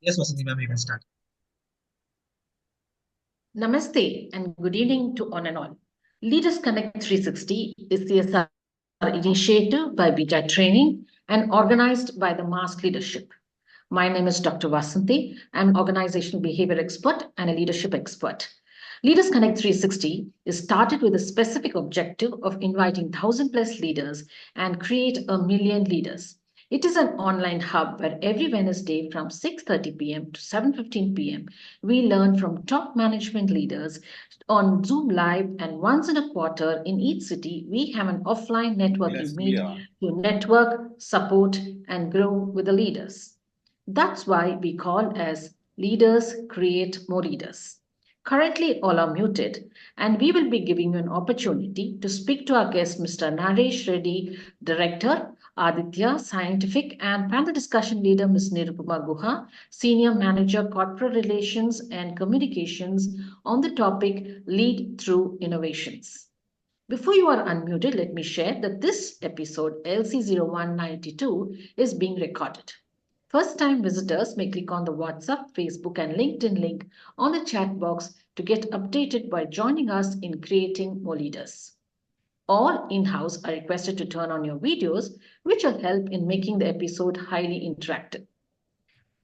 Yes, Vasanthi ma'am, you can start. Namaste and good evening to one and all. Leaders Connect 360 is CSR initiative by BJ Training and organized by the Mass Leadership. My name is Dr. Vasanthi. I'm an organizational behavior expert and a leadership expert. Leaders Connect 360 is started with a specific objective of inviting 1,000 plus leaders and create 1,000,000 leaders. It is an online hub where every Wednesday from 6:30 p.m. to 7:15 p.m. we learn from top management leaders on Zoom Live, and once in a quarter in each city we have an offline networking meet to network, support and grow with the leaders. That's why we call as leaders create more leaders. Currently, all are muted, and we will be giving you an opportunity to speak to our guest, Mr. Naresh Reddy, Director, Aditya, Scientific, and panel discussion leader, Ms. Nirupama Guha, Senior Manager, Corporate Relations and Communications, on the topic Lead Through Innovations. Before you are unmuted, let me share that this episode, LC0192, is being recorded. First-time visitors may click on the WhatsApp, Facebook, and LinkedIn link on the chat box to get updated by joining us in creating more leaders. All in-house are requested to turn on your videos, which will help in making the episode highly interactive.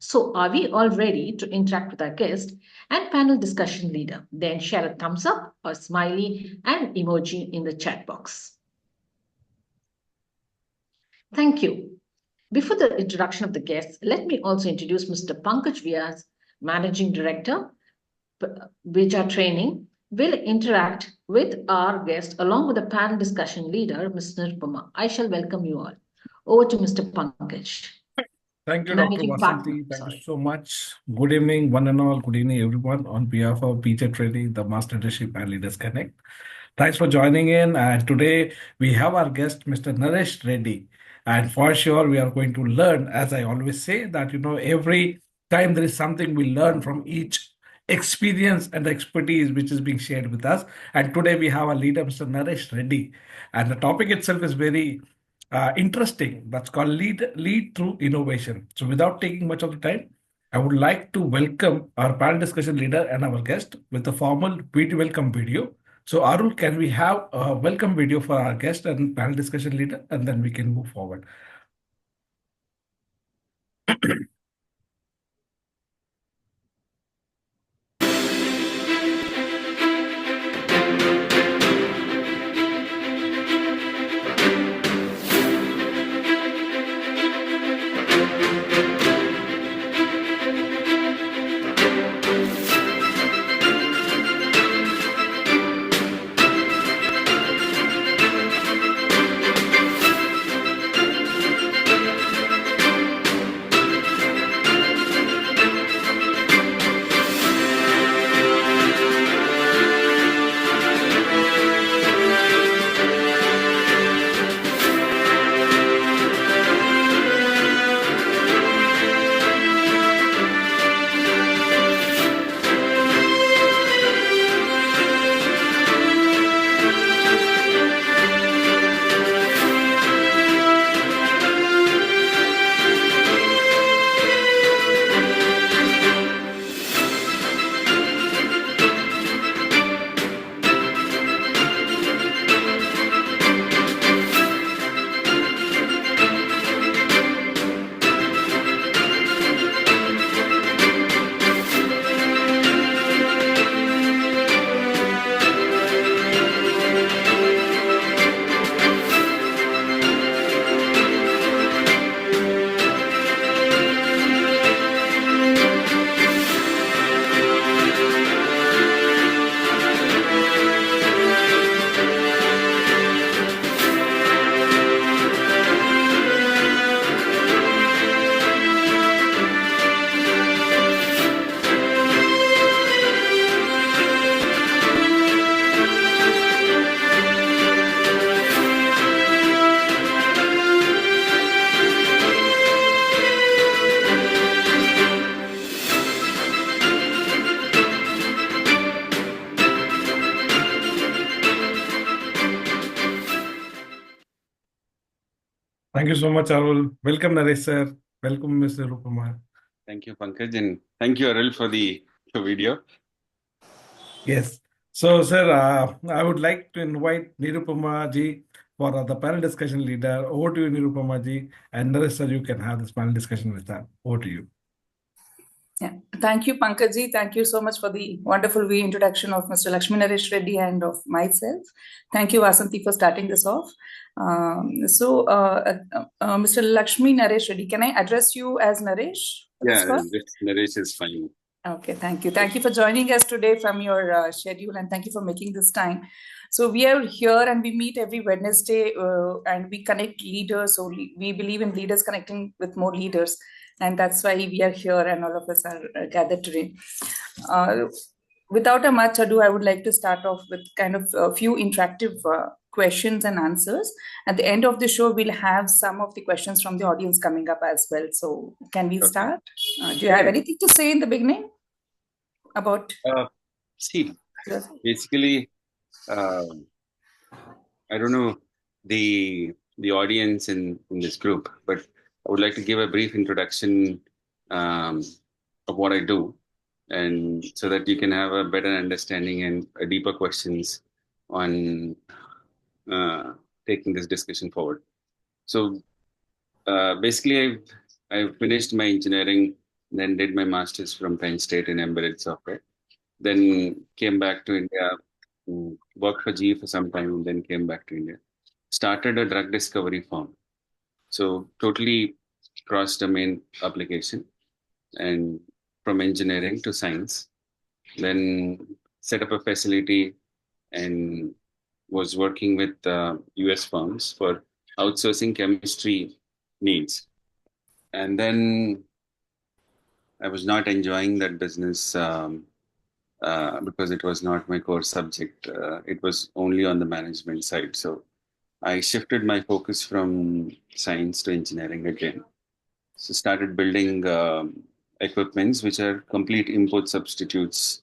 So are we all ready to interact with our guest and panel discussion leader? Then share a thumbs up or smiley and emoji in the chat box. Thank you. Before the introduction of the guests, let me also introduce Mr. Pankaj Vyas, Managing Director, Bija Training, will interact with our guest along with the panel discussion leader, Ms. Nirupama. I shall welcome you all. Over to Mr. Pankaj. Thank you, Dr. Vasanthi. Thank you so much. Good evening, one and all. Good evening, everyone. On behalf of PJ Training, the Master Leadership and Leaders Connect. Thanks for joining in. And today we have our guest, Mr. Naresh Reddy. And for sure, we are going to learn, as I always say, that every time there is something we learn from each experience and expertise which is being shared with us. And today we have our leader, Mr. Naresh Reddy. And the topic itself is very interesting. That's called lead through innovation. So without taking much of the time, I would like to welcome our panel discussion leader and our guest with a formal video welcome video. So Arul, can we have a welcome video for our guest and panel discussion leader, and then we can move forward. Thank you so much, Arul. Welcome, Naresh sir. Welcome, Mr. Rupamar. Thank you, Pankaj, and thank you, Arul, for the video. Yes. So, sir, I would like to invite Nirupama ji for the panel discussion leader. Over to you, Nirupama ji. And Naresh sir, you can have this panel discussion with that. Over to you. Yeah. Thank you, Pankaj. Thank you so much for the wonderful reintroduction of Mr. Lakshmi Naresh Reddy and of myself. Thank you, Vasanthi, for starting this off. Mr. Lakshmi Naresh Reddy, can I address you as Naresh? Yeah, this Naresh is fine. Okay, thank you. Thank you for joining us today from your schedule, and thank you for making this time. So we are here and we meet every Wednesday and we connect leaders. So we believe in leaders connecting with more leaders. And that's why we are here and all of us are gathered today. Without a much ado, I would like to start off with kind of a few interactive questions and answers. At the end of the show, we'll have some of the questions from the audience coming up as well. So can we start? Do you have anything to say in the beginning about? Basically, I don't know the audience in this group, but I would like to give a brief introduction of what I do, and so that you can have a better understanding and a deeper questions on taking this discussion forward. So basically, I've finished my engineering, then did my master's from Penn State in embedded software, then came back to India, worked for GE for some time, then came back to India. Started a drug discovery firm. So totally cross-domain application, and from engineering to science. Then set up a facility and was working with US firms for outsourcing chemistry needs. And then I was not enjoying that business because it was not my core subject. It was only on the management side. So I shifted my focus from science to engineering again. So started building equipments which are complete import substitutes,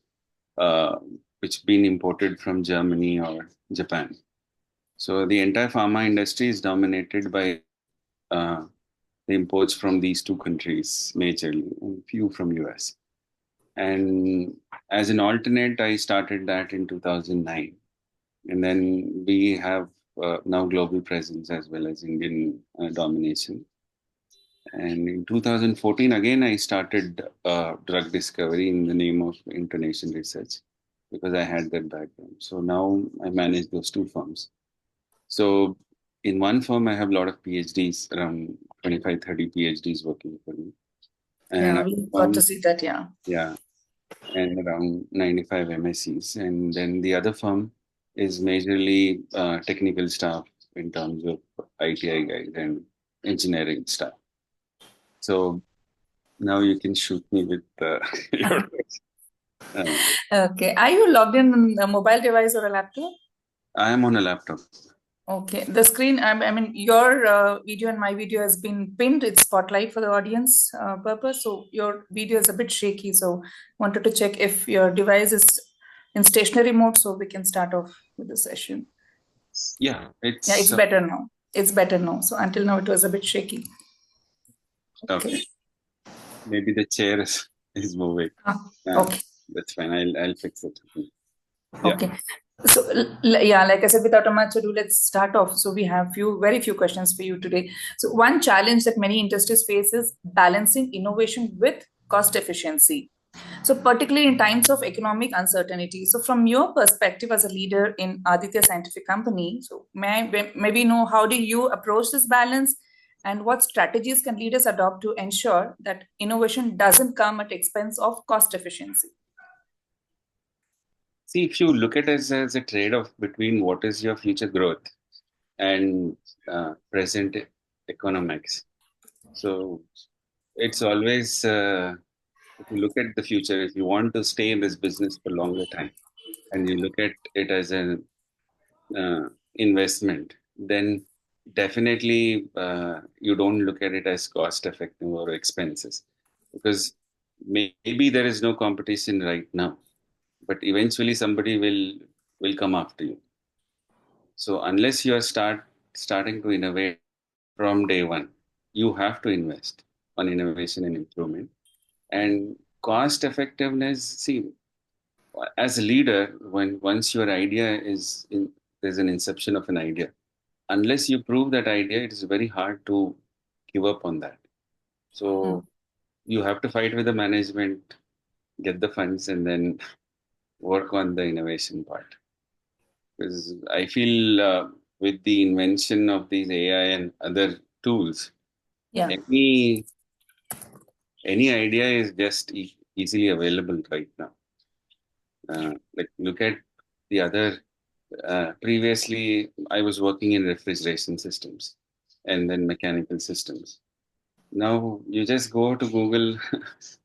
which been imported from Germany or Japan. So the entire pharma industry is dominated by the imports from these two countries majorly, and few from US. And as an alternate, I started that in 2009. And then we have now global presence as well as Indian domination. And in 2014, again, I started drug discovery in the name of international research because I had that background. So now I manage those two firms. So in one firm, I have a lot of PhDs, around 25, 30 PhDs working for me. And yeah, we got to see that, yeah. Yeah, and around 95 MSCs. And then the other firm is majorly technical staff in terms of ITI guys and engineering staff. So now you can shoot me with your Okay. Are you logged in on a mobile device or a laptop? I am on a laptop. Okay. The screen, I mean, your video and my video has been pinned. It's spotlight for the audience purpose. So your video is a bit shaky. So wanted to check if your device is in stationary mode so we can start off with the session. Yeah, it's better now. It's better now. So until now it was a bit shaky. Okay. Maybe the chair is moving. Okay. That's fine. I'll fix it. Yeah. Okay. So yeah, like I said, without a much ado, let's start off. So we have very few questions for you today. So one challenge that many industries face is balancing innovation with cost efficiency. So particularly in times of economic uncertainty. So from your perspective as a leader in Aditya Scientific Company, so maybe know how do you approach this balance and what strategies can leaders adopt to ensure that innovation doesn't come at expense of cost efficiency? See, if you look at it as a trade-off between what is your future growth and present economics. So it's always, if you look at the future, if you want to stay in this business for longer time and you look at it as an investment, then definitely you don't look at it as cost effective or expenses, because maybe there is no competition right now, but eventually somebody will come after you. So unless you are starting to innovate from day one. You have to invest on innovation and improvement. And cost effectiveness, see, as a leader, once your idea is in, there's an inception of an idea. Unless you prove that idea, it is very hard to give up on that. So you have to fight with the management, get the funds, and then work on the innovation part. Because I feel with the invention of these AI and other tools, any idea is just easily available right now. Like look at the other. Previously, I was working in refrigeration systems and then mechanical systems. Now you just go to Google,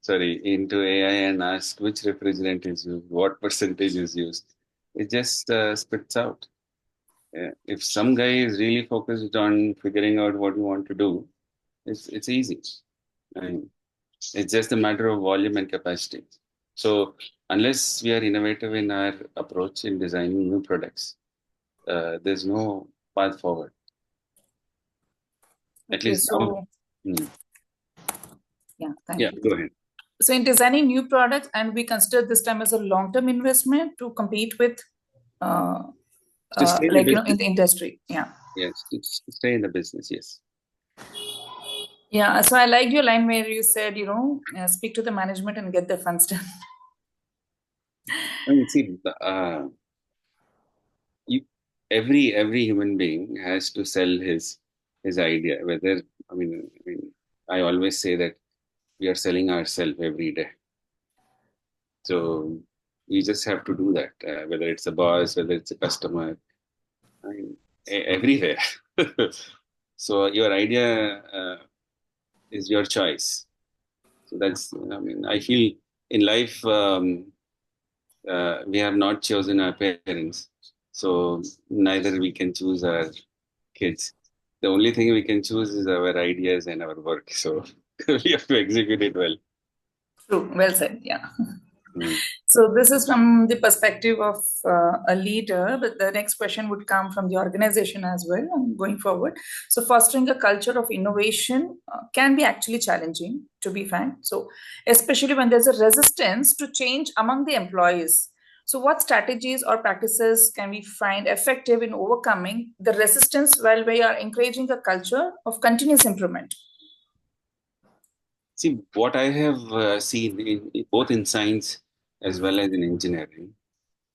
sorry, into AI and ask which refrigerant is used, what percentage is used. It just spits out. If some guy is really focused on figuring out what you want to do, it's easy. I mean, it's just a matter of volume and capacity. So unless we are innovative in our approach in designing new products, there's no path forward. At least now. Thank you. Go ahead. So in designing new products, and we consider this time as a long-term investment to compete with, like, in the industry. Yeah. Yes, to stay in the business. Yes. Yeah. So I liked your line where you said, speak to the management and get the funds done. I mean, see, every human being has to sell his idea. Whether I always say that we are selling ourselves every day. So you just have to do that. Whether it's a boss, whether it's a customer, everywhere. So your idea is your choice. So that's. I feel in life we have not chosen our parents. So neither we can choose our kids. The only thing we can choose is our ideas and our work. So we have to execute it well. True. Well said. Yeah. So this is from the perspective of a leader, but the next question would come from the organization as well going forward. So fostering a culture of innovation can be actually challenging, to be frank. So especially when there's a resistance to change among the employees. So what strategies or practices can we find effective in overcoming the resistance while we are encouraging a culture of continuous improvement? See, what I have seen both in science as well as in engineering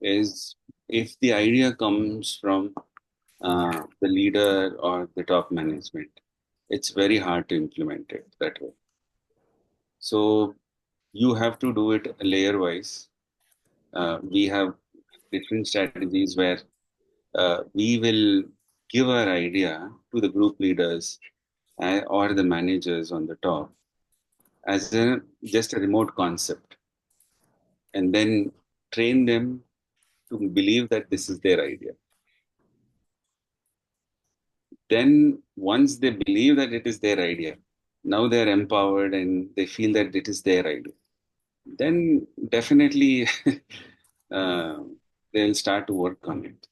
is if the idea comes from the leader or the top management, it's very hard to implement it that way. So you have to do it layer wise. We have different strategies where we will give our idea to the group leaders or the managers on the top as just a remote concept, and then train them to believe that this is their idea. Then once they believe that it is their idea, now they're empowered and they feel that it is their idea. Then definitely they'll start to work on it.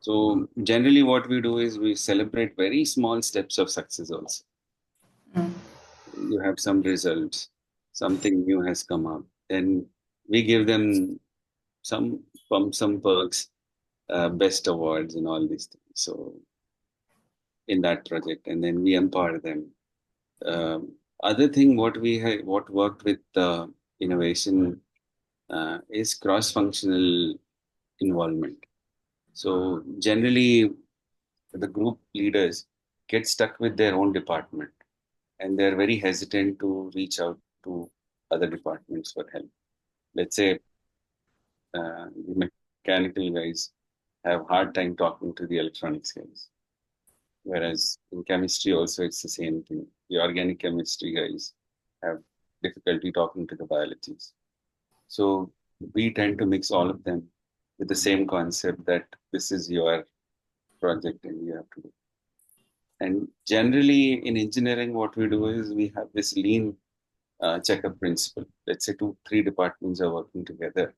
So generally what we do is we celebrate very small steps of success also. You have some results, something new has come up, then we give them some perks, best awards and all these things. So in that project, and then we empower them. Other thing what worked with innovation is cross-functional involvement. So generally the group leaders get stuck with their own department and they're very hesitant to reach out to other departments for help. Let's say the mechanical guys have hard time talking to the electronics guys. Whereas in chemistry also it's the same thing. The organic chemistry guys have difficulty talking to the biologists. So we tend to mix all of them with the same concept that this is your project and you have to do. And generally in engineering, what we do is we have this lean checkup principle. Let's say 2-3 departments are working together.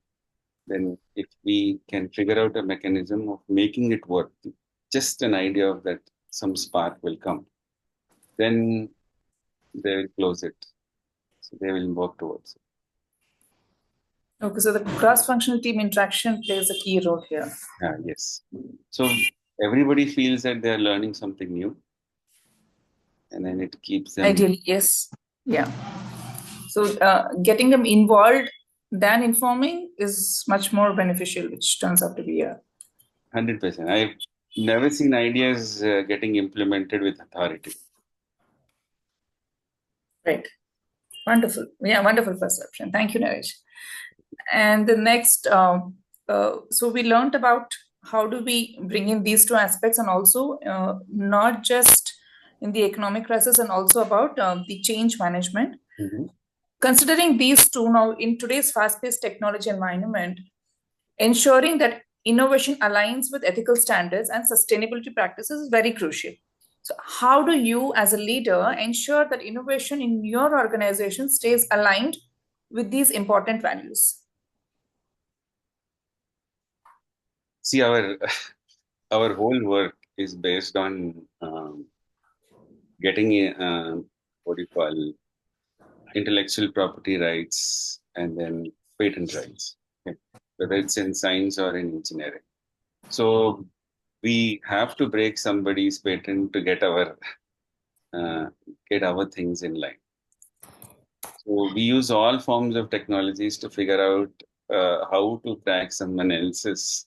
Then if we can figure out a mechanism of making it work, just an idea of that, some spark will come. then they will close it. So they will work towards it. Okay, so the cross-functional team interaction plays a key role here. Yes. So everybody feels that they are learning something new, and then it keeps them. Ideally, yes. Yeah. So getting them involved than informing is much more beneficial, which turns out to be 100%. I've never seen ideas getting implemented with authority. Right. Wonderful. Yeah, wonderful perception. Thank you, Naresh. And the next, so we learned about how do we bring in these two aspects, and also not just in the economic crisis, and also about the change management. Mm-hmm. Considering these two now in today's fast-paced technology environment, ensuring that innovation aligns with ethical standards and sustainability practices is very crucial. So how do you as a leader ensure that innovation in your organization stays aligned with these important values? See, our whole work is based on getting what do you call intellectual property rights and then patent rights, okay? Whether it's in science or in engineering. So we have to break somebody's patent to get our things in line. So we use all forms of technologies to figure out how to crack someone else's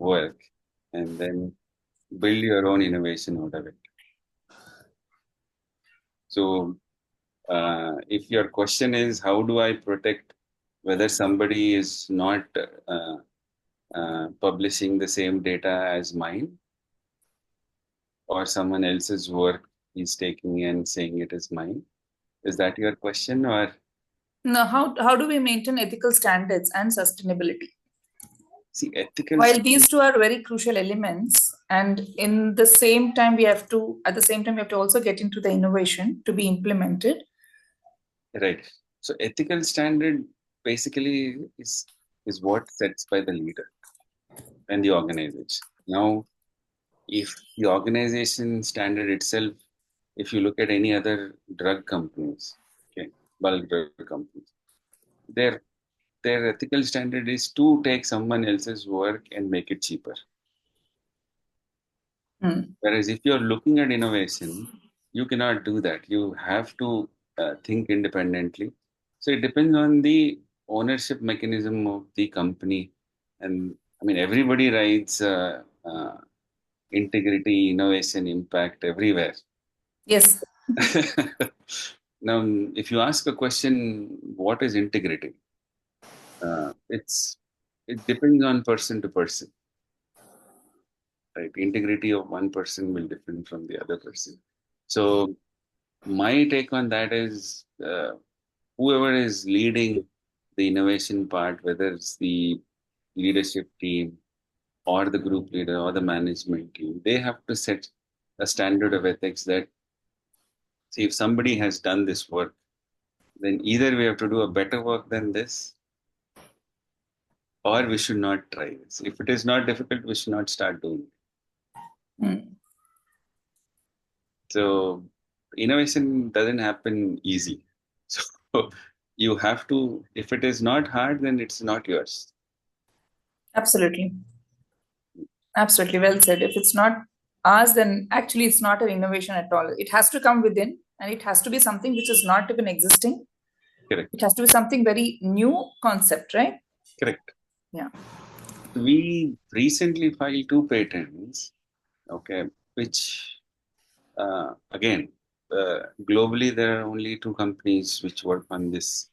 work and then build your own innovation out of it. So if your question is how do I protect whether somebody is not publishing the same data as mine or someone else's work is taking and saying it is mine, is that your question? Or no, how do we maintain ethical standards and sustainability? See, ethical. While these two are very crucial elements, and in the same time we have to also get into the innovation to be implemented. Right. So ethical standard basically is what sets by the leader and the organization. Now, if the organization standard itself, if you look at any other drug companies, okay, bulk drug companies, their ethical standard is to take someone else's work and make it cheaper. Whereas if you're looking at innovation, you cannot do that. You have to think independently. So it depends on the ownership mechanism of the company. And I mean, everybody writes integrity, innovation, impact everywhere. Yes. Now, if you ask a question, what is integrity? It depends on person to person. Right? Integrity of one person will differ from the other person. So my take on that is whoever is leading the innovation part, whether it's the leadership team or the group leader or the management team, they have to set a standard of ethics that, see, if somebody has done this work, then either we have to do a better work than this, or we should not try this. If it is not difficult, we should not start doing it. So innovation doesn't happen easy. So you have to, if it is not hard, then it's not yours. Absolutely. Absolutely well said. If it's not ours, then actually it's not an innovation at all. It has to come within, and it has to be something which is not even existing. Correct. It has to be something very new concept, right? Correct. Yeah. We recently filed 2 patents, okay, which again, globally there are only 2 companies which work on this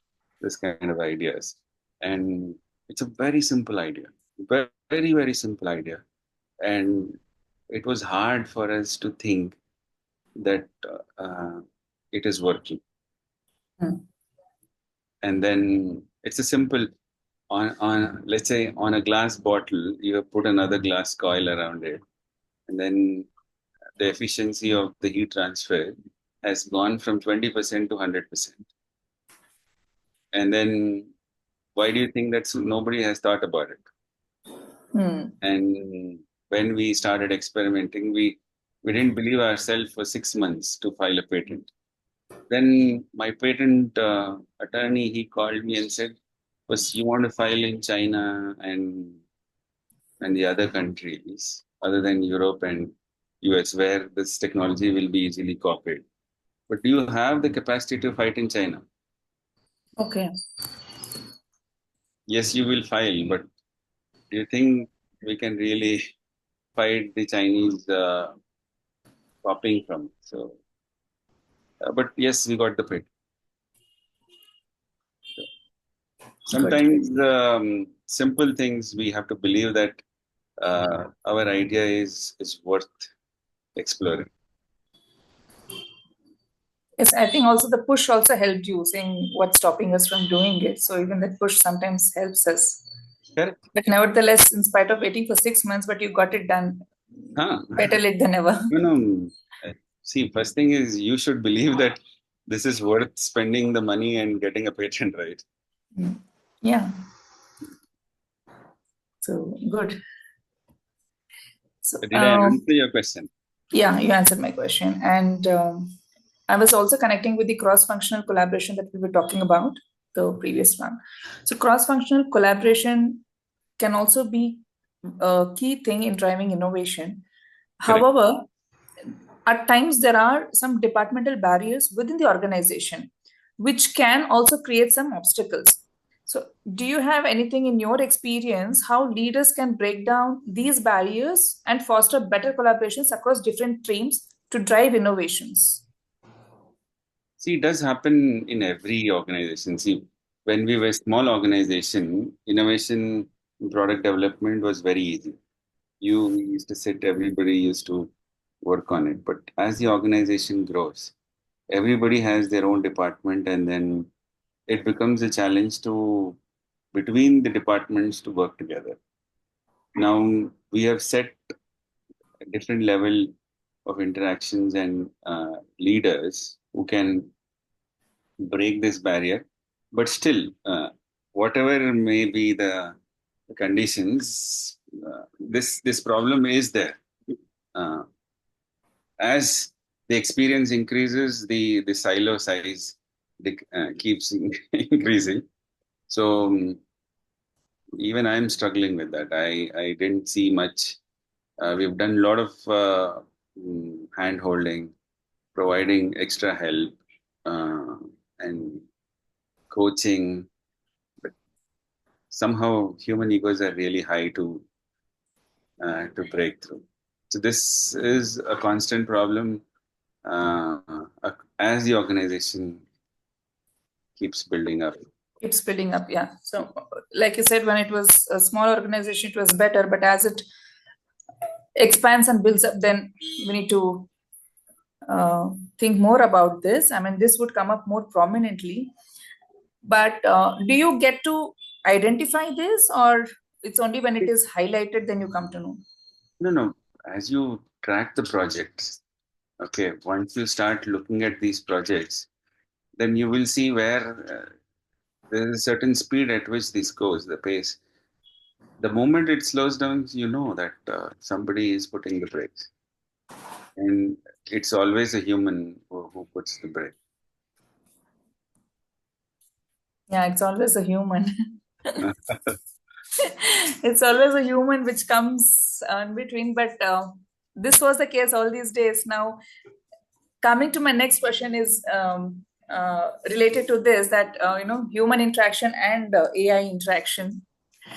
kind of ideas, and it's a very simple idea, very very simple idea, and it was hard for us to think that it is working. And then it's a simple on let's say on a glass bottle, you have put another glass coil around it, and then the efficiency of the heat transfer has gone from 20% to 100%. And then why do you think that nobody has thought about it? And when we started experimenting, we We didn't believe ourselves for 6 months to file a patent. Then my patent attorney, he called me and said, "Was you want to file in China and the other countries other than Europe and US where this technology will be easily copied. But do you have the capacity to fight in China? Okay. Yes, you will file, but do you think we can really fight the Chinese copying from?" So, but yes, we got the patent. Sometimes simple things we have to believe that our idea is worth exploring. Yes, I think also the push also helped you, saying what's stopping us from doing it. So even that push sometimes helps us. Correct. But nevertheless, in spite of waiting for 6 months, but you got it done. Better late than never. See, first thing is you should believe that this is worth spending the money and getting a patent, right? Yeah. So good. So, Did I answer your question? Yeah, you answered my question. And I was also connecting with the cross-functional collaboration that we were talking about, the previous one. So cross-functional collaboration can also be a key thing in driving innovation. Correct. However, at times there are some departmental barriers within the organization, which can also create some obstacles. So, do you have anything in your experience how leaders can break down these barriers and foster better collaborations across different teams to drive innovations? See, it does happen in every organization. See, when we were a small organization, innovation product development was very easy. You used to sit, everybody used to work on it. But as the organization grows, everybody has their own department, and then it becomes a challenge to between the departments to work together. Now we have set a different level of interactions and leaders who can break this barrier, but still, whatever may be the conditions, this problem is there. As the experience increases, the silo size keeps increasing. So even I'm struggling with that. I didn't see much. We've done a lot of hand holding, providing extra help, and coaching. But somehow human egos are really high to break through. So this is a constant problem uh, as the organization keeps building up. Keeps building up, yeah. So, like you said, when it was a small organization, it was better, but as it expands and builds up, then we need to think more about this. I mean, this would come up more prominently. But do you get to identify this, or it's only when it is highlighted then you come to know? No. As you track the projects, okay, once you start looking at these projects, then you will see where there is a certain speed at which this goes, the pace. The moment it slows down, you know that somebody is putting the brakes. And it's always a human who puts the brake. Yeah, it's always a human. It's always a human which comes in between. But this was the case all these days. Now, coming to my next question is related to this, that human interaction and AI interaction,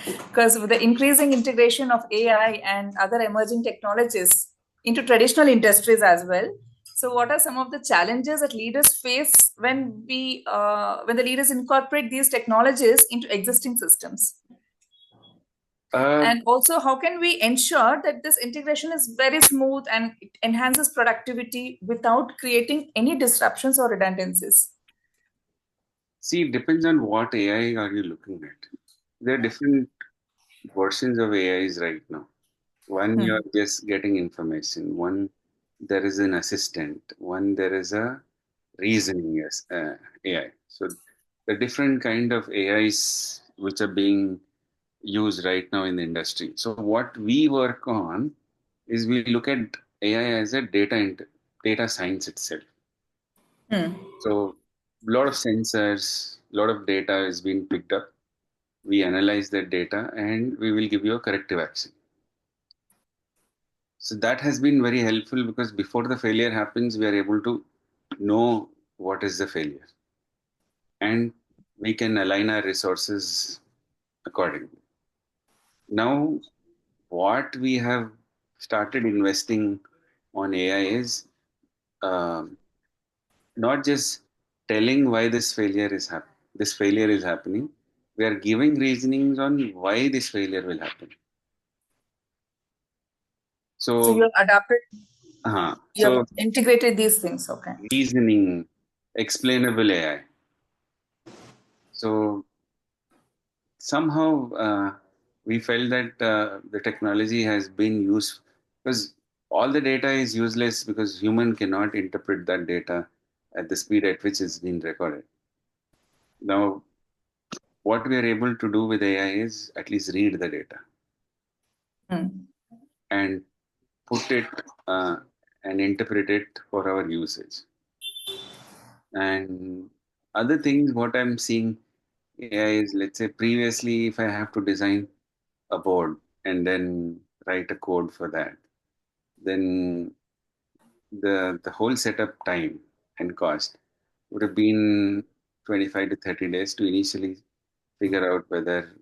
because with the increasing integration of AI and other emerging technologies into traditional industries as well. So, what are some of the challenges that leaders face when the leaders incorporate these technologies into existing systems? And also, how can we ensure that this integration is very smooth and it enhances productivity without creating any disruptions or redundancies? See, it depends on what AI are you looking at. There are different versions of AIs right now. One, you're just getting information. One, there is an assistant. One, there is a reasoning AI. So the different kind of AIs which are being used right now in the industry. So what we work on is we look at AI as a data science itself. So a lot of sensors, a lot of data is being picked up. We analyze that data and we will give you a corrective action. So that has been very helpful because before the failure happens, we are able to know what is the failure and we can align our resources accordingly. Now, what we have started investing on AI is not just telling why this failure is happening. We are giving reasonings on why this failure will happen. So you have adapted, you have integrated these things, okay? Reasoning, explainable AI. So somehow we felt that the technology has been used because all the data is useless because human cannot interpret that data at the speed at which it's been recorded. Now, what we are able to do with AI is at least read the data and put it and interpret it for our usage. And other things, what I'm seeing AI is, let's say, previously, if I have to design a board and then write a code for that, then the whole setup time and cost would have been 25 to 30 days to initially figure out whether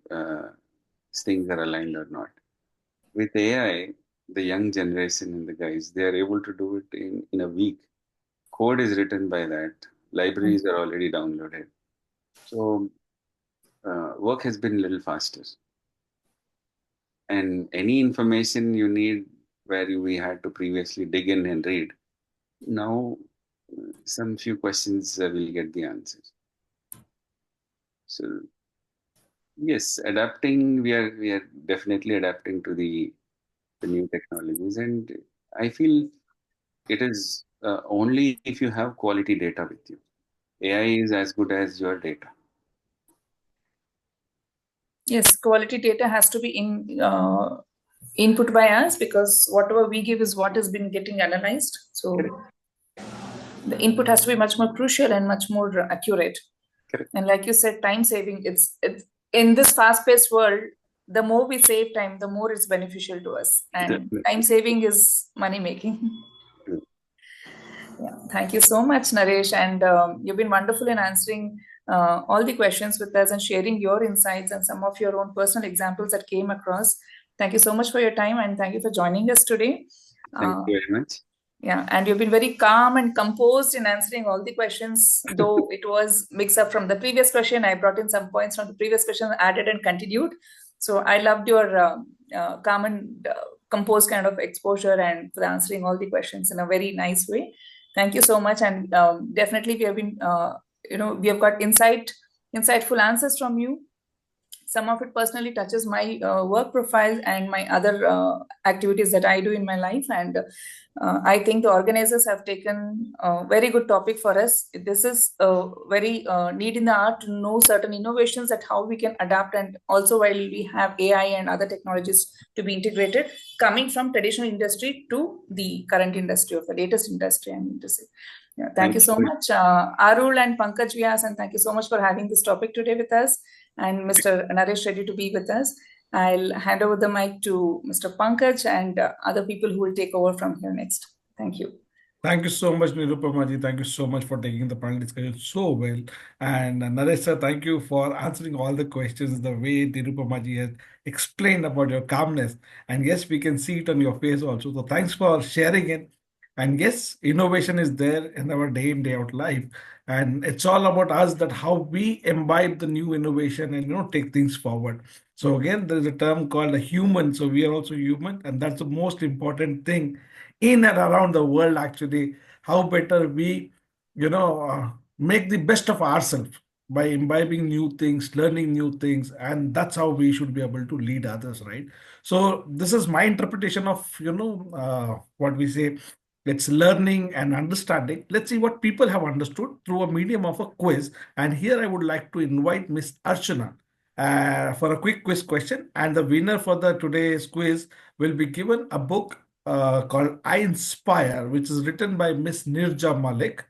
things are aligned or not. With AI, the young generation and the guys, they are able to do it in a week. Code is written by that. Libraries are already downloaded. So work has been a little faster. And any information you need where we had to previously dig in and read, now some few questions will get the answers. So yes, adapting, we are definitely adapting to the new technologies, and I feel it is only if you have quality data with you. AI is as good as your data. Yes, quality data has to be input by us because whatever we give is what has been getting analyzed. So the input has to be much more crucial and much more accurate. Correct. And like you said, time saving, it's in this fast-paced world, the more we save time, the more it's beneficial to us. And Definitely. time saving is money making. Yeah, thank you so much, Naresh. And you've been wonderful in answering all the questions with us and sharing your insights and some of your own personal examples that came across. Thank you so much for your time and thank you for joining us today. Thank you very much. Yeah, and you've been very calm and composed in answering all the questions, though it was mixed up from the previous question. I brought in some points from the previous question, added and continued. So I loved your calm and composed kind of exposure and for answering all the questions in a very nice way. Thank you so much. And definitely we have been, we have got insightful answers from you. Some of it personally touches my work profile and my other activities that I do in my life. And I think the organizers have taken a very good topic for us. This is a very need in the art to know certain innovations that how we can adapt, and also while we have AI and other technologies to be integrated, coming from traditional industry to the current industry of the latest industry, I mean to say. Yeah, thank you so much, Arul and Pankaj Vyas, and thank you so much for having this topic today with us. And Mr. Naresh ready to be with us. I'll hand over the mic to Mr. Pankaj and other people who will take over from here next. Thank you. Thank you so much, Nirupamaji. Thank you so much for taking the panel discussion so well. And Naresh sir, thank you for answering all the questions the way Nirupamaji has explained about your calmness. And yes, we can see it on your face also. So thanks for sharing it. And yes, innovation is there in our day in, day out life. And it's all about us that how we imbibe the new innovation and take things forward. So again, there is a term called a human. So we are also human, and that's the most important thing in and around the world. Actually, how better we make the best of ourselves by imbibing new things, learning new things, and that's how we should be able to lead others, right? So this is my interpretation of what we say. It's learning and understanding. Let's see what people have understood through a medium of a quiz. And here I would like to invite Miss Archana for a quick quiz question. And the winner for the today's quiz will be given a book called I Inspire, which is written by Miss Nirja Malik.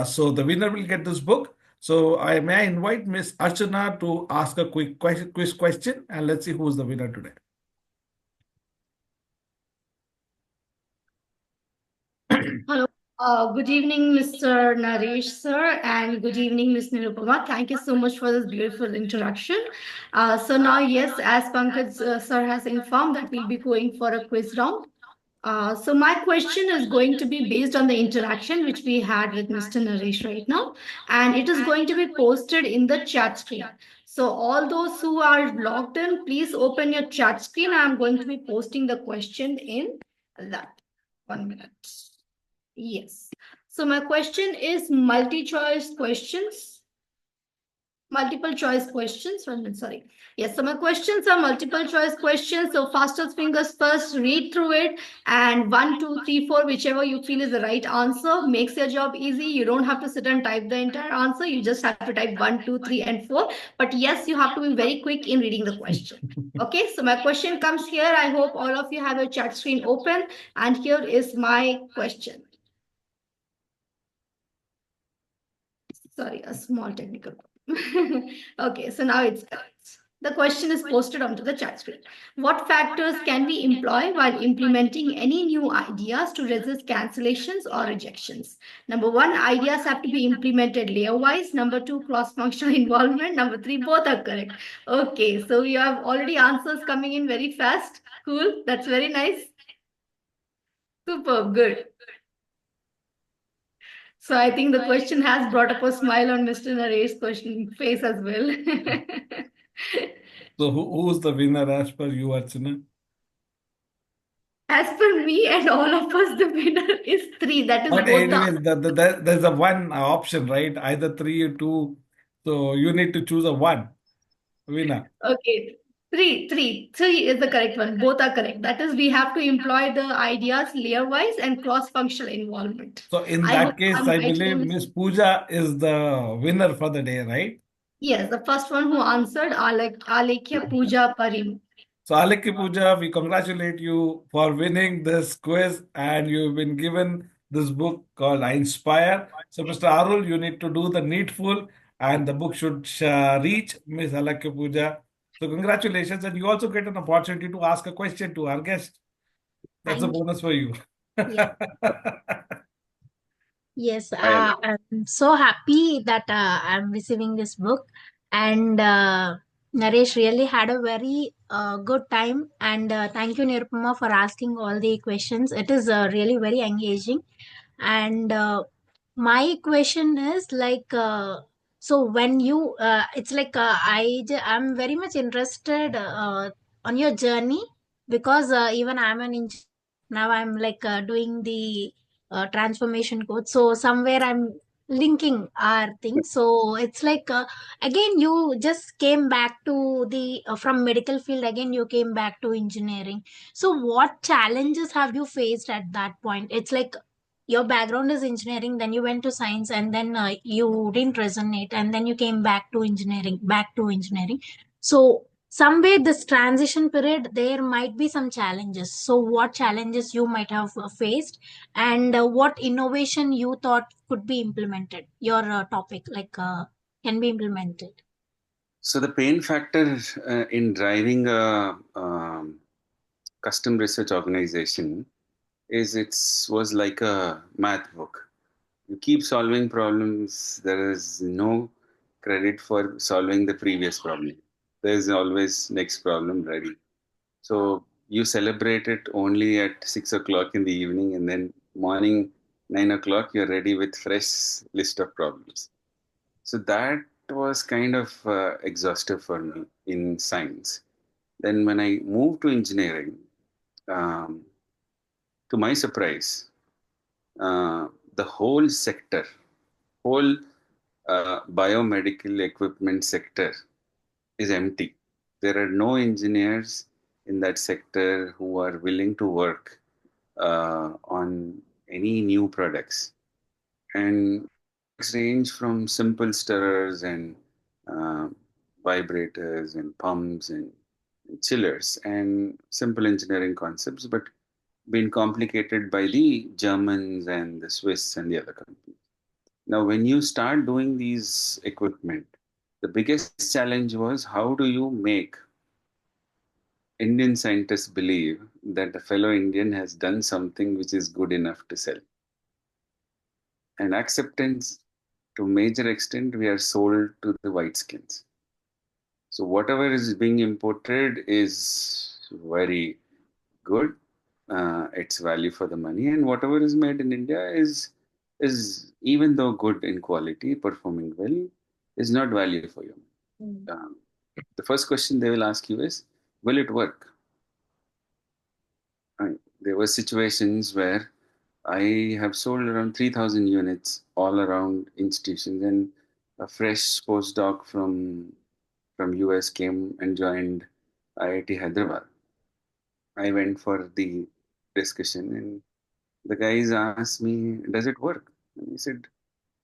So the winner will get this book. So may I invite Miss Archana to ask a quick quiz question, and let's see who's the winner today. Hello. Good evening, Mr. Naresh, sir, and good evening, Ms. Nirupama. Thank you so much for this beautiful introduction. So now, yes, as Pankaj sir has informed that we'll be going for a quiz round. So my question is going to be based on the interaction which we had with Mr. Naresh right now, and it is going to be posted in the chat screen. So all those who are logged in, please open your chat screen. I'm going to be posting the question in that. 1 minute. Yes. So my question is multi-choice questions. Multiple choice questions. 1 minute, sorry. Yes, so my questions are multiple choice questions. So fastest fingers first, read through it. And 1, 2, 3, 4, whichever you feel is the right answer, makes your job easy. You don't have to sit and type the entire answer. You just have to type 1, 2, 3, and 4. But yes, you have to be very quick in reading the question. Okay, so my question comes here. I hope all of you have your chat screen open. And here is my question. Sorry, a small technical problem. Okay, so now it's the question is posted onto the chat screen. What factors can we employ while implementing any new ideas to resist cancellations or rejections? Number 1, ideas have to be implemented layer-wise. Number 2, cross-functional involvement. Number 3, both are correct. Okay, so you have already answers coming in very fast. Cool, that's very nice. Super, good. So I think the question has brought up a smile on Mr. Naresh's question face as well. So who's the winner as per you, Archana? As per me and all of us, the winner is 3. That is But both anyways, there's a one option, right? Either 3 or 2. So you need to choose a one winner. Okay. 3 is the correct one. Both are correct. That is, we have to employ the ideas layer-wise and cross-functional involvement. So in I hope that case, I'm I right here. believe Miss Pooja is the winner for the day, right? Yes, the first one who answered, Alekhya Pooja Parim. So Aleki Pooja, we congratulate you for winning this quiz, and you've been given this book called I Inspire. So Mr. Arul, you need to do the needful, and the book should reach Miss Aleki Pooja. So congratulations, and you also get an opportunity to ask a question to our guest. That's a Thank you. bonus for you. Yeah. Yes, I I'm so happy that I'm receiving this book. And Naresh really had a very good time. And thank you, Nirupama, for asking all the questions. It is really very engaging. And my question is like, so when you, it's like I'm very much interested on your journey because even I'm an engineer now. I'm like doing the transformation code. So somewhere I'm linking our things. So it's like again you just came back to the from medical field, again you came back to engineering. So what challenges have you faced at that point? It's like your background is engineering, then you went to science, and then you didn't resonate, and then you came back to engineering. So somewhere this transition period there might be some challenges. So what challenges you might have faced, and what innovation you thought could be implemented, your topic like can be implemented. So the pain factor in driving a custom research organization is was like a math book. You keep solving problems. There is no credit for solving the previous problem. There is always next problem ready. So you celebrate it only at 6 o'clock in the evening, and then morning 9 o'clock you're ready with fresh list of problems. So that was kind of exhaustive for me in science. Then when I moved to engineering, um, to my surprise, the whole sector, whole biomedical equipment sector is empty. There are no engineers in that sector who are willing to work on any new products. And products range from simple stirrers and uh, vibrators and pumps and chillers and simple engineering concepts. But been complicated by the Germans and the Swiss and the other companies. Now, when you start doing these equipment, the biggest challenge was how do you make Indian scientists believe that a fellow Indian has done something which is good enough to sell? And acceptance, to major extent, we are sold to the white skins. So whatever is being imported is very good. It's value for the money, and whatever is made in India is even though good in quality, performing well, is not value for you. The first question they will ask you is, will it work? There were situations where I have sold around 3,000 units all around institutions, and a fresh postdoc from US came and joined IIT Hyderabad. I went for the discussion, and the guys asked me, "Does it work?" And he said,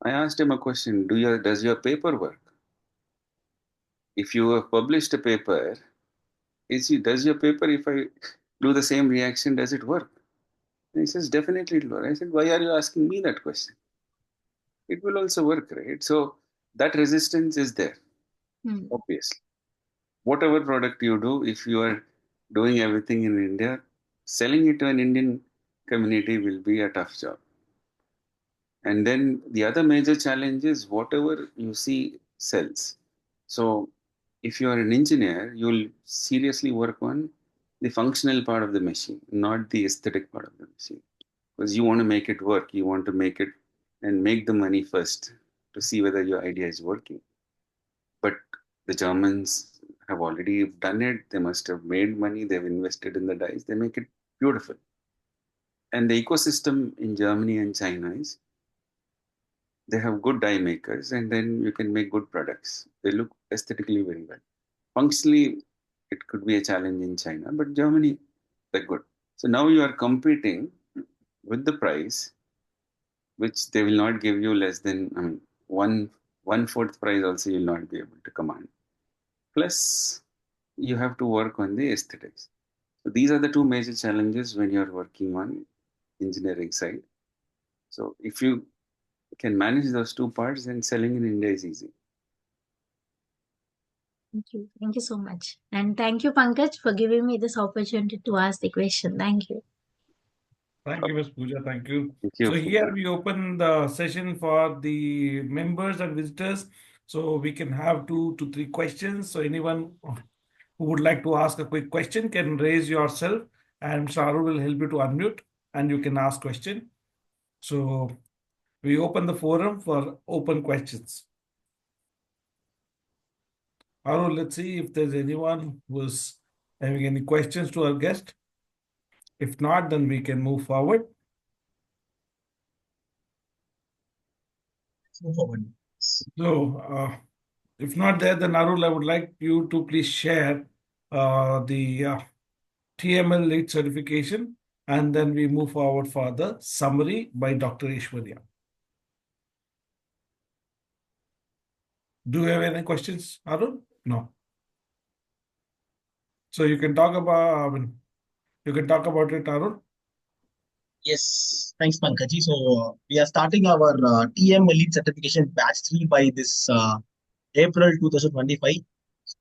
I asked him a question: does your paper work? If you have published a paper, does your paper, if I do the same reaction, does it work? And he says, definitely it will work. I said, why are you asking me that question? It will also work, right? So that resistance is there, obviously. Whatever product you do, if you are doing everything in India, selling it to an Indian community will be a tough job. And then the other major challenge is whatever you see sells. So if you are an engineer, you'll seriously work on the functional part of the machine, not the aesthetic part of the machine. Because you want to make it work, you want to make it and make the money first to see whether your idea is working. But the Germans have already done it. They must have made money. They've invested in the dies. They make it beautiful. And the ecosystem in Germany and China is they have good die makers, and then you can make good products. They look aesthetically very well. Functionally, it could be a challenge in China, but Germany, they're good. So now you are competing with the price, which they will not give you less than, one fourth price also you'll not be able to command. Plus, you have to work on the aesthetics. So these are the two major challenges when you're working on engineering side. So if you can manage those two parts, then selling in India is easy. Thank you. Thank you so much. And thank you, Pankaj, for giving me this opportunity to ask the question. Thank you. Thank you, Ms. Pooja. Thank you. Thank you. So here we open the session for the members and visitors. So we can have 2 to 3 questions. So anyone who would like to ask a quick question can raise yourself, and Sharu will help you to unmute and you can ask question. So we open the forum for open questions. Arul, let's see if there's anyone who's having any questions to our guest. If not, then we can move forward. Move forward. So, if not there, then Arul, I would like you to please share the TML lead certification, and then we move forward for the summary by Dr. Ishwarya. Do you have any questions, Arul? No. So you can talk about, you can talk about it, Arul. Yes, thanks, Pankaji. So we are starting our TM Elite Certification Batch 3 by this April 2025.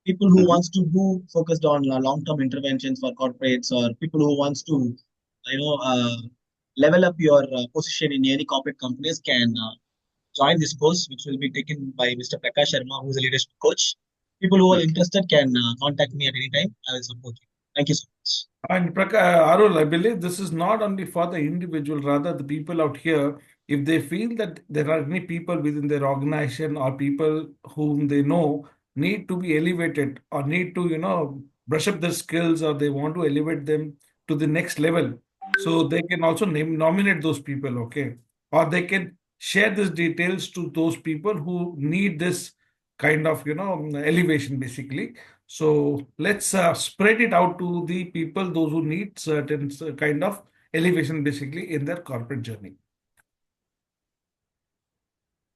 People who wants to do focused on long-term interventions for corporates, or people who wants to, level up your position in any corporate companies can join this course, which will be taken by Mr. Prakash Sharma, who is a leadership coach. People who are interested can contact me at any time. I will support you. Thank you so much. And Arul, I believe this is not only for the individual, rather the people out here, if they feel that there are any people within their organization or people whom they know need to be elevated or need to, brush up their skills, or they want to elevate them to the next level. So they can also nominate those people, okay? Or they can share these details to those people who need this kind of, elevation basically. So let's spread it out to the people, those who need certain kind of elevation basically in their corporate journey.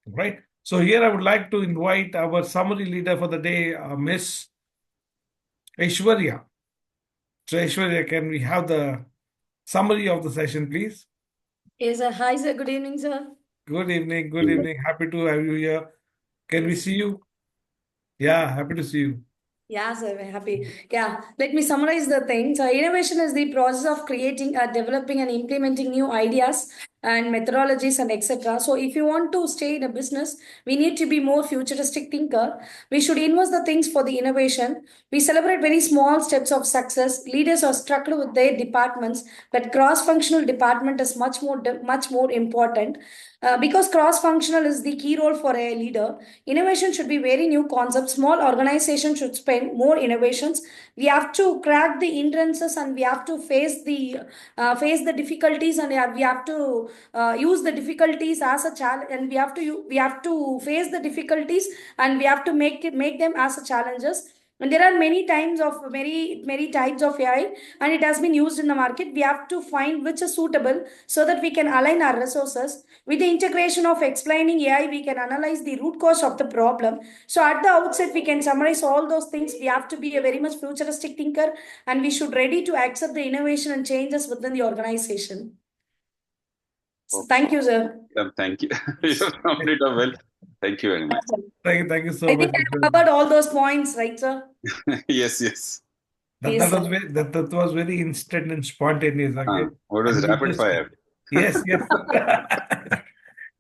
Right. So here I would like to invite our summary leader for the day, Miss Aishwarya. So Aishwarya, can we have the summary of the session, please. Yes, sir. Hi, sir. Good evening, sir. Good evening. Good evening. Happy to have you here. Can we see you? Yeah, happy to see you. Yeah, sir, very happy. Yeah, let me summarize the thing. So, innovation is the process of creating, developing, and implementing new ideas and methodologies and etc. So, if you want to stay in a business, we need to be more futuristic thinker. We should invest the things for the innovation. We celebrate very small steps of success. Leaders are struck with their departments, but cross-functional department is much more important. Because cross-functional is the key role for a leader. Innovation should be very new concept. Small organization should spend more innovations. We have to crack the hindrances and we have to face the difficulties, and we have to use the difficulties as a challenge, and we have to face the difficulties, and we have to make them as a challenges. And there are many types of AI, and it has been used in the market. We have to find which is suitable so that we can align our resources. With the integration of explaining AI, we can analyze the root cause of the problem. So at the outset, we can summarize all those things. We have to be a very much futuristic thinker, and we should ready to accept the innovation and changes within the organization. So thank you, sir. Thank you. You summed it up well. Thank you very much. Thank you so I much. think I covered all those points, right, sir? Yes. Yes, That sir. was that was very instant and spontaneous. Okay. What was And you rapid just fire? yes.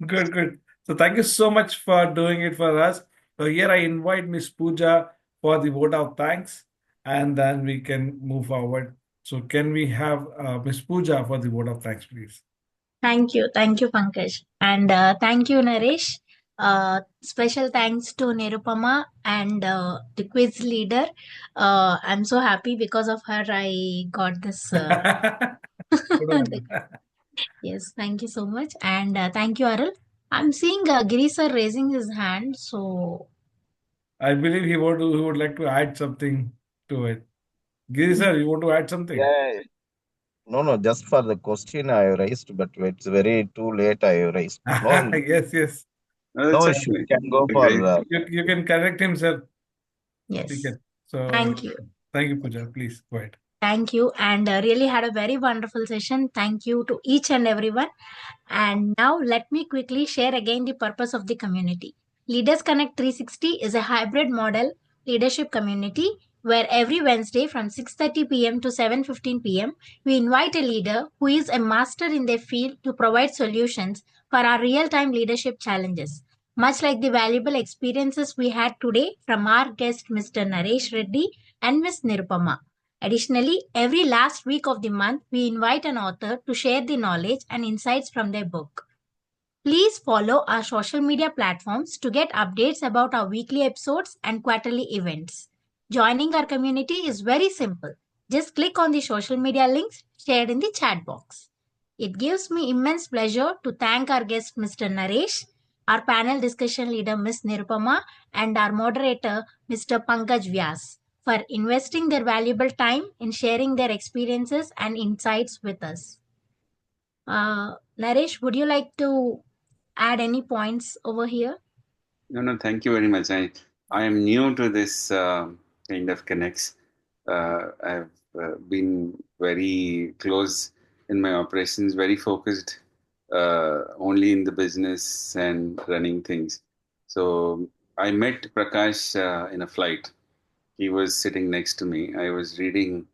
Good. So thank you so much for doing it for us. So here I invite Miss Pooja for the vote of thanks, and then we can move forward. So can we have Miss Pooja for the vote of thanks, please? Thank you, Pankaj, and thank you, Naresh. Special thanks to Nirupama and the quiz leader. I'm so happy because of her. I got this. Good one. Yes, thank you so much, and thank you, Arul. I'm seeing Giri sir raising his hand, so I believe he would like to add something to it. Giri sir, you want to add something? Yeah, no, just for the question I raised, but it's very too late I raised. No, Yes. No, no it's issue. okay. We can go for Okay. You can correct him, sir. yes. So Thank you. Thank you, Pooja. Please go ahead. Thank you, and really had a very wonderful session. Thank you to each and everyone. And now let me quickly share again the purpose of the community. Leaders Connect 360 is a hybrid model leadership community where every Wednesday from 6:30 p.m. to 7:15 p.m. we invite a leader who is a master in their field to provide solutions for our real-time leadership challenges. Much like the valuable experiences we had today from our guest Mr. Naresh Reddy and Ms. Nirupama. Additionally, every last week of the month, we invite an author to share the knowledge and insights from their book. Please follow our social media platforms to get updates about our weekly episodes and quarterly events. Joining our community is very simple. Just click on the social media links shared in the chat box. It gives me immense pleasure to thank our guest Mr. Naresh, our panel discussion leader Ms. Nirupama, and our moderator Mr. Pankaj Vyas for investing their valuable time in sharing their experiences and insights with us. Naresh, would you like to add any points over here? No, thank you very much. I am new to this kind of connects. I've been very close in my operations, very focused only in the business and running things. So I met Prakash in a flight. He was sitting next to me. I was reading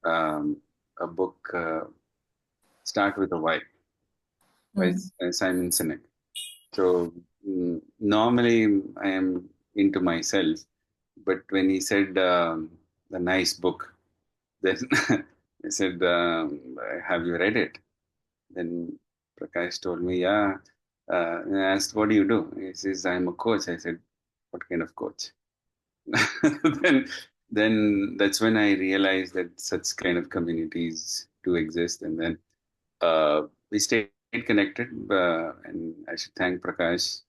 a book, Start with a Why, by Simon Sinek. So normally I am into myself, but when he said a nice book, then I said, "Have you read it?" Then Prakash told me, "Yeah." And I asked, "What do you do?" He says, "I'm a coach." I said, "What kind of coach?" then that's when I realized that such kind of communities do exist, and then we stayed connected. And I should thank Prakash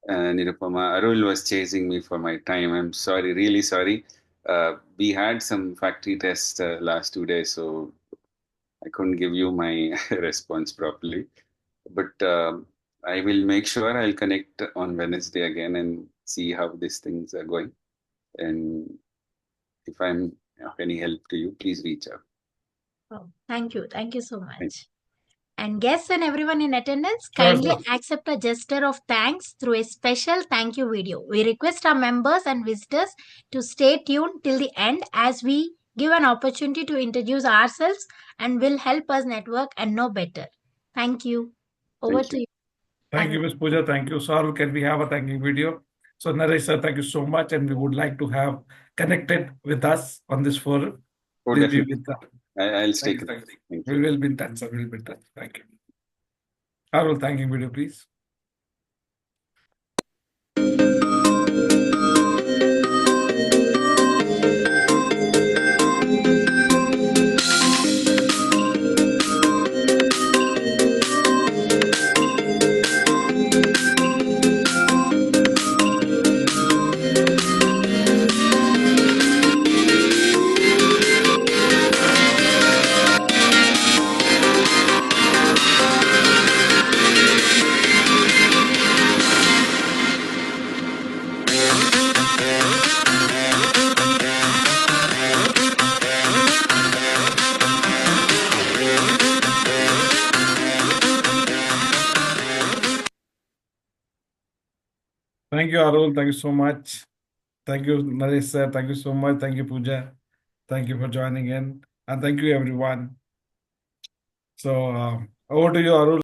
and Nirupama. Arul was chasing me for my time. I'm sorry, really sorry. We had some factory tests last 2 days, so I couldn't give you my response properly. But I will make sure I'll connect on Wednesday again and see how these things are going. And if I'm of any help to you, please reach out. Oh, thank you. Thank you so Thank much. And guests and everyone in attendance, Sure, kindly sure. accept a gesture of thanks through a special thank you video. We request our members and visitors to stay tuned till the end as we give an opportunity to introduce ourselves and will help us network and know better. Thank you. Over Thank to you. you. Thank you, Ms. Pooja. Thank you. Saru, can we have a thanking video? So, Naresh sir, thank you so much. And we would like to have connected with us on this forum. Oh, Please be definitely. with us. I'll stay Thank you. connected. Thank We you. will be in touch, sir. We will be in touch. Thank you. Arul, thanking video, please. Thank you, Arul. Thank you so much. Thank you, Naresh sir. Thank you so much. Thank you, Pooja. Thank you for joining in. And thank you, everyone. So, over to you, Arul.